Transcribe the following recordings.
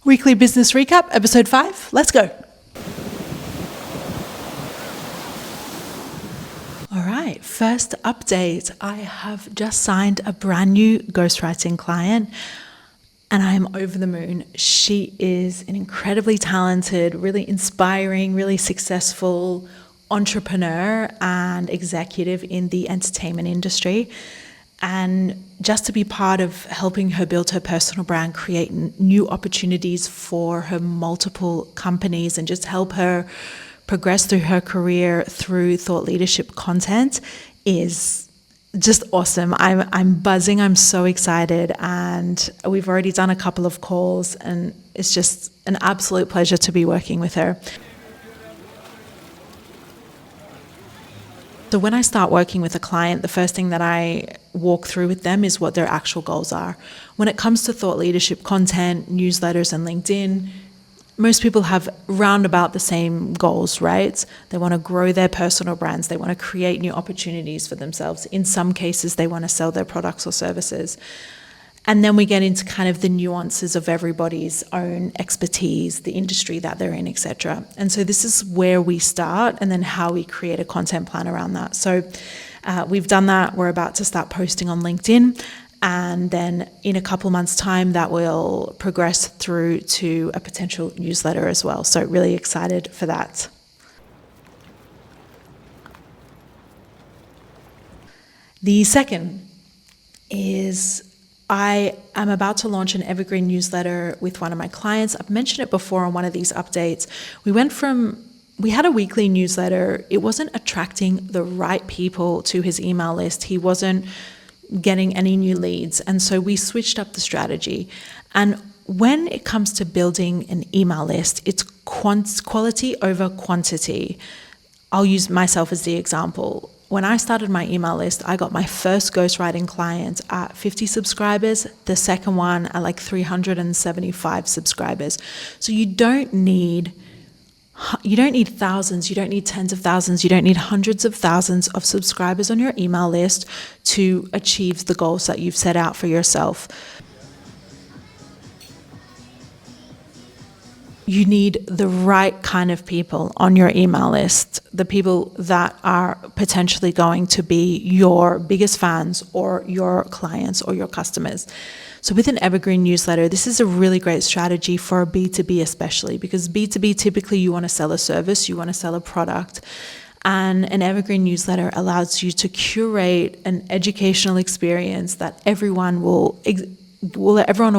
Weekly Business Recap, Episode 5. Let's go. All right, first update. I have just signed a brand new ghostwriting client and I am over the moon. She is an incredibly talented, really inspiring, really successful entrepreneur and executive in the entertainment industry. And just to be part of helping her build her personal brand, create new opportunities for her multiple companies, and just help her progress through her career through thought leadership content is just awesome. I'm buzzing. I'm so excited. And we've already done a couple of calls and it's just an absolute pleasure to be working with her. So when I start working with a client, the first thing that I walk through with them is what their actual goals are. When it comes to thought leadership content, newsletters and LinkedIn, most people have round about the same goals, right? They want to grow their personal brands. They want to create new opportunities for themselves. In some cases, they want to sell their products or services. And then we get into kind of the nuances of everybody's own expertise, the industry that they're in, etc. And so this is where we start and then how we create a content plan around that. So we've done that. We're about to start posting on LinkedIn. And then in a couple months' time, that will progress through to a potential newsletter as well. So really excited for that. The second is I am about to launch an evergreen newsletter with one of my clients. I've mentioned it before on one of these updates. We had a weekly newsletter. It wasn't attracting the right people to his email list. He wasn't getting any new leads. And so we switched up the strategy. And when it comes to building an email list, it's quality over quantity. I'll use myself as the example. When I started my email list, I got my first ghostwriting client at 50 subscribers, the second one at like 375 subscribers. So you don't need thousands, you don't need tens of thousands, you don't need hundreds of thousands of subscribers on your email list to achieve the goals that you've set out for yourself. You need the right kind of people on your email list, the people that are potentially going to be your biggest fans or your clients or your customers. So with an evergreen newsletter, this is a really great strategy for B2B especially, because B2B typically you want to sell a service, you want to sell a product. And an evergreen newsletter allows you to curate an educational experience that everyone will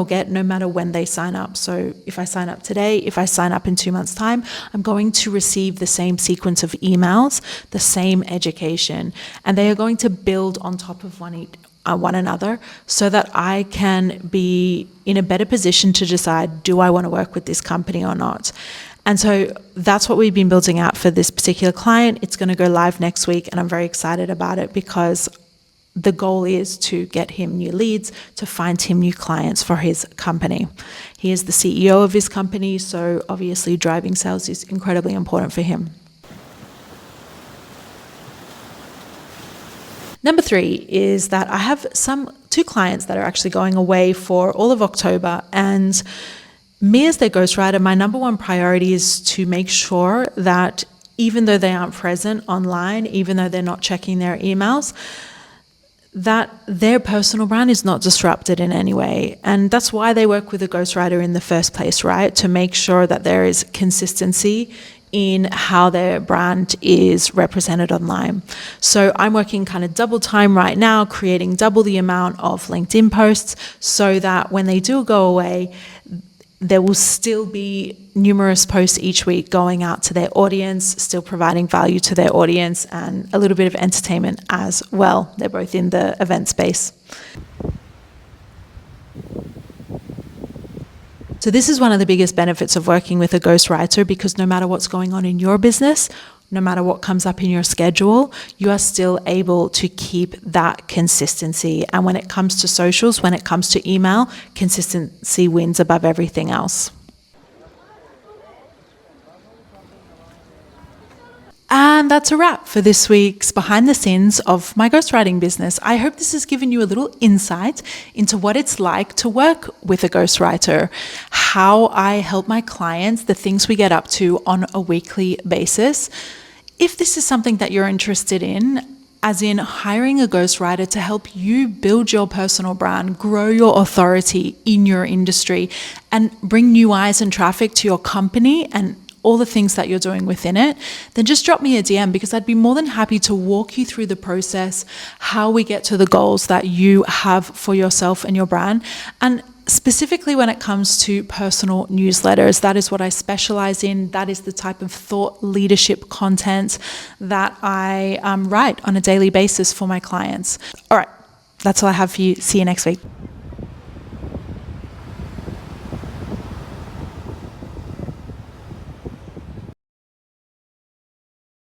get no matter when they sign up. So if I sign up today, if I sign up in 2 months' time, I'm going to receive the same sequence of emails, the same education, and they are going to build on top of one another so that I can be in a better position to decide, do I want to work with this company or not? And so that's what we've been building out for this particular client. It's going to go live next week, and I'm very excited about it because the goal is to get him new leads, to find him new clients for his company. He is the CEO of his company, so obviously driving sales is incredibly important for him. Number 3 is that I have two clients that are actually going away for all of October, and me as their ghostwriter, my number one priority is to make sure that even though they aren't present online, even though they're not checking their emails, that their personal brand is not disrupted in any way. And that's why they work with a ghostwriter in the first place, right? To make sure that there is consistency in how their brand is represented online. So I'm working kind of double time right now, creating double the amount of LinkedIn posts so that when they do go away, there will still be numerous posts each week going out to their audience, still providing value to their audience and a little bit of entertainment as well. They're both in the event space. So this is one of the biggest benefits of working with a ghostwriter, because no matter what's going on in your business, no matter what comes up in your schedule, you are still able to keep that consistency. And when it comes to socials, when it comes to email, consistency wins above everything else. And that's a wrap for this week's behind the scenes of my ghostwriting business. I hope this has given you a little insight into what it's like to work with a ghostwriter, how I help my clients, the things we get up to on a weekly basis. If this is something that you're interested in, as in hiring a ghostwriter to help you build your personal brand, grow your authority in your industry, and bring new eyes and traffic to your company and all the things that you're doing within it, then just drop me a DM, because I'd be more than happy to walk you through the process, how we get to the goals that you have for yourself and your brand. And specifically when it comes to personal newsletters, that is what I specialize in. That is the type of thought leadership content that I write on a daily basis for my clients. All right, that's all I have for you. See you next week.